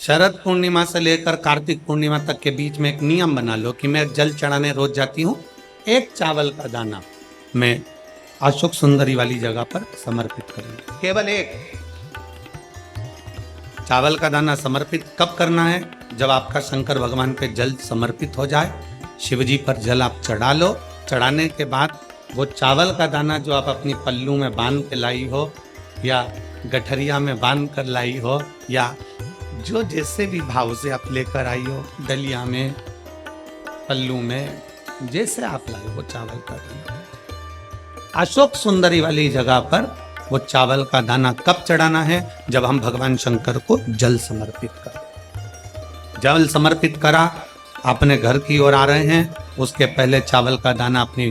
शरद पूर्णिमा से लेकर कार्तिक पूर्णिमा तक के बीच में एक नियम बना लो कि मैं जल चढ़ाने रोज जाती हूँ, एक चावल का दाना मैं अशोक सुंदरी वाली जगह पर समर्पित करूंगा। केवल एक चावल का दाना समर्पित कब करना है? जब आपका शंकर भगवान पे जल समर्पित हो जाए, शिव जी पर जल आप चढ़ा लो। चढ़ाने के बाद वो चावल का दाना जो आप अपनी पल्लू में बांध के लाई हो या गठरिया में बांध कर लाई हो या जो जैसे भी भाव से आप लेकर आई हो, डलिया में, पल्लू में, जैसे आप लाई वो चावल का दाना अशोक सुंदरी वाली जगह पर वो चावल का दाना कब चढ़ाना है? जब हम भगवान शंकर को जल समर्पित करें। जल समर्पित करा, अपने घर की ओर आ रहे हैं, उसके पहले चावल का दाना अपनी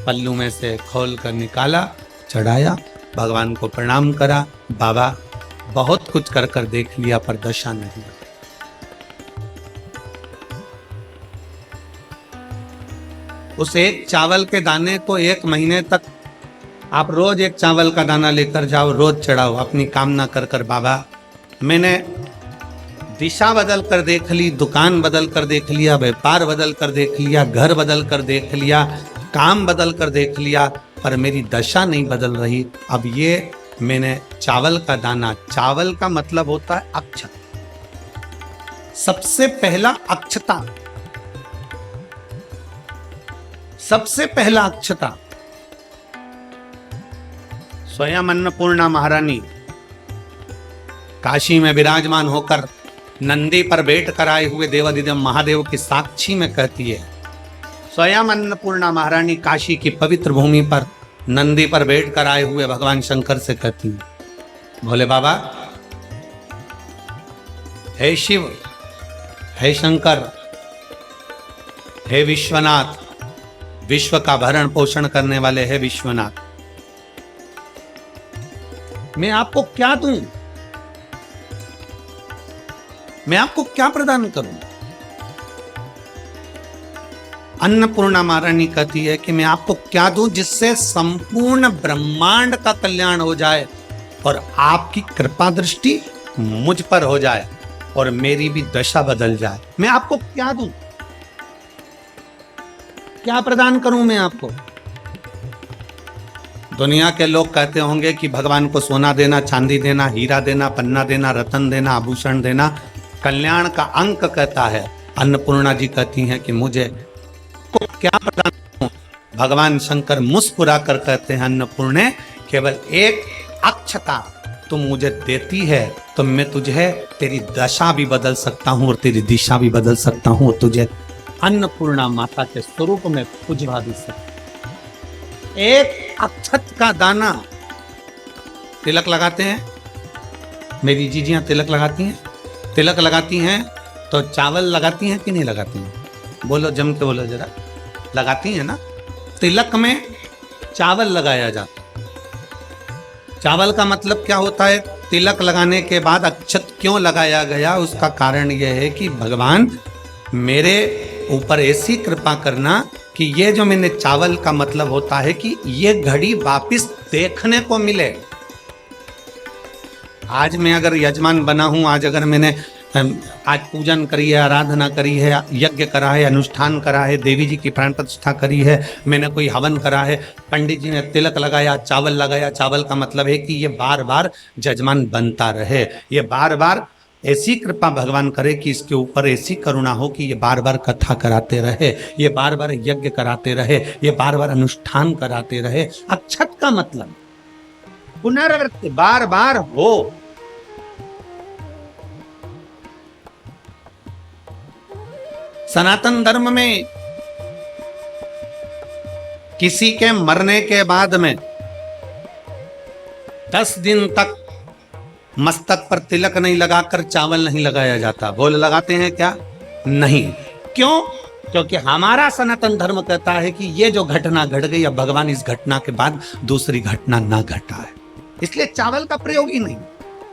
पल्लू में से खोल कर निकाला, चढ़ाया, भगवान को प्रणाम करा। बाबा बहुत कुछ कर कर देख लिया पर दशा नहीं। उस एक चावल के दाने को 1 महीने तक आप रोज एक चावल का दाना लेकर जाओ, रोज चढ़ाओ, अपनी कामना कर कर। बाबा मैंने दिशा बदल कर देख ली, दुकान बदल कर देख लिया, व्यापार बदल कर देख लिया, घर बदल कर देख लिया, काम बदल कर देख लिया, पर मेरी दशा नहीं बदल रही। अब ये मैंने चावल का दाना, चावल का मतलब होता है अक्षत, सबसे पहला अक्षता, सबसे पहला अक्षता स्वयं अन्नपूर्णा महारानी काशी में विराजमान होकर नंदी पर बैठ कर आए हुए देवाधिदेव महादेव की साक्षी में कहती है। स्वयं अन्नपूर्णा महारानी काशी की पवित्र भूमि पर नंदी पर बैठ कर आए हुए भगवान शंकर से कहती है, भोले बाबा, हे शिव, हे शंकर, हे विश्वनाथ, विश्व का भरण पोषण करने वाले हे विश्वनाथ, मैं आपको क्या दूं? मैं आपको क्या प्रदान करूं? अन्नपूर्णा महारानी कहती है कि मैं आपको क्या दूं जिससे संपूर्ण ब्रह्मांड का कल्याण हो जाए और आपकी कृपा दृष्टि मुझ पर हो जाए और मेरी भी दशा बदल जाए। मैं आपको क्या दूं? क्या प्रदान करूं मैं आपको? दुनिया के लोग कहते होंगे कि भगवान को सोना देना, चांदी देना, हीरा देना, पन्ना देना, रतन देना, आभूषण देना कल्याण का अंक कहता है। अन्नपूर्णा जी कहती हैं कि मुझे को क्या प्रदान करूं? भगवान शंकर मुस्कुरा कर कहते हैं, अन्नपूर्णे, केवल एक अक्षता तुम मुझे देती है तो मैं तुझे तेरी दशा भी बदल सकता हूं और तेरी दिशा भी बदल सकता हूं और तुझे अन्नपूर्णा माता के स्वरूप में पुजवा भी सकता। एक अक्षत का दाना तिलक लगाते हैं, मेरी जीजियां तिलक लगाती हैं, तिलक लगाती हैं तो चावल लगाती हैं कि नहीं लगाती हैं? बोलो, जम के बोलो जरा। लगाती हैं ना? तिलक में चावल लगाया जाता है। चावल का मतलब क्या होता है? तिलक लगाने के बाद अक्षत क्यों लगाया गया? उसका कारण यह है कि भगवान मेरे ऊपर ऐसी कृपा करना कि ये जो मैंने चावल का मतलब होता है कि ये घड़ी वापिस देखने को मिले। आज मैं अगर यजमान बना हूं, आज अगर मैंने आज पूजन करी है, आराधना करी है, यज्ञ करा है, अनुष्ठान करा है, देवी जी की प्राण प्रतिष्ठा करी है, मैंने कोई हवन करा है, पंडित जी ने तिलक लगाया, चावल लगाया। चावल का मतलब है कि ये बार बार यजमान बनता रहे, ये बार बार ऐसी कृपा भगवान करे कि इसके ऊपर ऐसी करुणा हो कि ये बार बार कथा कराते रहे, ये बार बार यज्ञ कराते रहे, ये बार बार अनुष्ठान कराते रहे। अक्षत का मतलब पुनरावृत्ति, बार बार हो। सनातन धर्म में किसी के मरने के बाद में 10 दिन तक मस्तक पर तिलक नहीं लगाकर चावल नहीं लगाया जाता। बोल लगाते हैं क्या? नहीं। क्यों? क्योंकि हमारा सनातन धर्म कहता है कि ये जो घटना घट गई, अब भगवान इस घटना के बाद दूसरी घटना ना घटाए, इसलिए चावल का प्रयोग ही नहीं,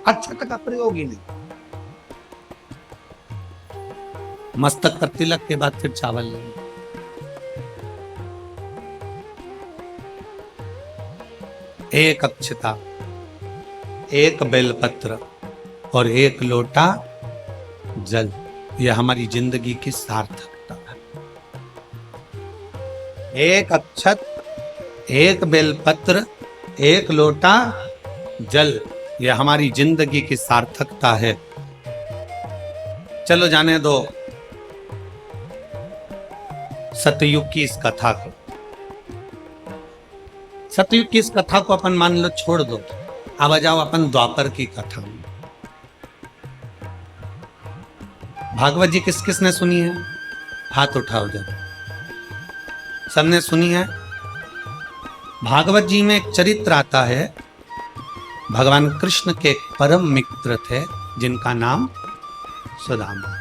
अक्षत का प्रयोग ही नहीं। मस्तक पर तिलक के बाद फिर चावल नहीं। एक अक्षता, एक बेलपत्र और एक लोटा जल, यह हमारी जिंदगी की सार्थकता है। एक अक्षत, एक बेलपत्र, एक लोटा जल, यह हमारी जिंदगी की सार्थकता है। चलो जाने दो सतयुग की इस कथा को। सतयुग की इस कथा को अपन मान लो छोड़ दो, अब आ जाओ अपन द्वापर की कथा में। भागवत जी किस किस ने सुनी है? हाथ उठाओ जब। सबने सुनी है। भागवत जी में एक चरित्र आता है, भगवान कृष्ण के एक परम मित्र थे जिनका नाम सुदामा।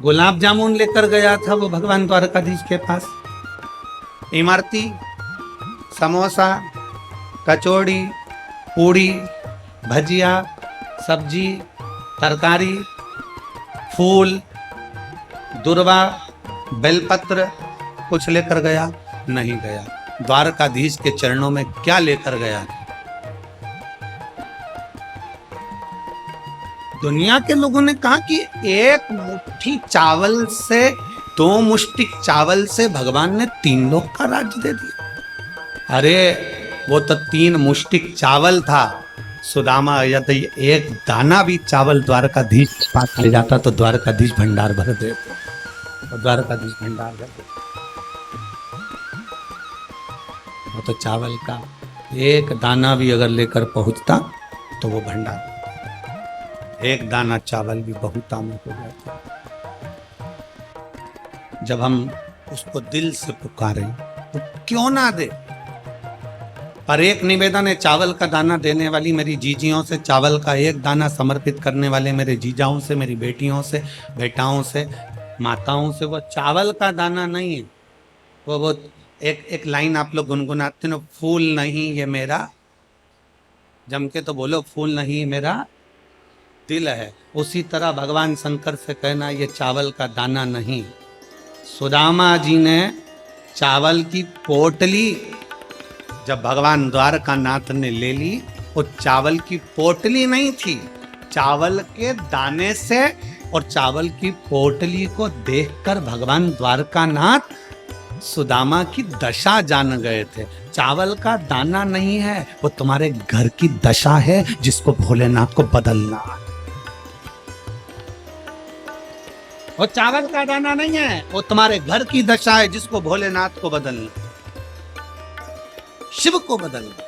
गुलाब जामुन लेकर गया था वो भगवान द्वारकाधीश के पास। इमरती, समोसा, कचौड़ी, पूड़ी, भजिया, सब्जी, तरकारी, फूल, दुर्वा, बेलपत्र कुछ लेकर गया? नहीं गया। द्वारकाधीश के चरणों में क्या लेकर गया? दुनिया के लोगों ने कहा कि एक मुट्ठी चावल से, 2 मुष्टि चावल से भगवान ने 3 लोक का राज्य दे दिया। अरे वो तो 3 मुष्टि चावल था। सुदामा यदि एक दाना भी चावल द्वारकाधीश के पास ले जाता तो द्वारकाधीश भंडार भर देते, तो द्वारकाधीश भंडार भर देते। वो तो चावल का एक दाना भी अगर लेकर पहुंचता तो वो भंडार, एक दाना चावल भी बहुतायत हो जाता। जब हम उसको दिल से पुकारें तो क्यों ना दे, पर एक निवेदन है चावल का दाना देने वाली मेरी जीजियों से, चावल का एक दाना समर्पित करने वाले मेरे जीजाओं से, मेरी बेटियों से, बेटाओं से, माताओं से, वो चावल का दाना नहीं है। वो एक लाइन आप लोग गुनगुनाते हो, फूल नहीं ये मेरा, जम के तो बोलो, फूल नहीं मेरा दिल है। उसी तरह भगवान शंकर से कहना ये चावल का दाना नहीं। सुदामा जी ने चावल की पोटली जब भगवान द्वारकानाथ ने ले ली, वो चावल की पोटली नहीं थी, चावल के दाने से, और चावल की पोटली को देखकर भगवान द्वारकानाथ सुदामा की दशा जान गए थे। चावल का दाना नहीं है, वो तुम्हारे घर की दशा है जिसको भोलेनाथ को बदलना। वो चावल का दाना नहीं है, वो तुम्हारे घर की दशा है जिसको भोलेनाथ को बदलना, शिव को बदलना।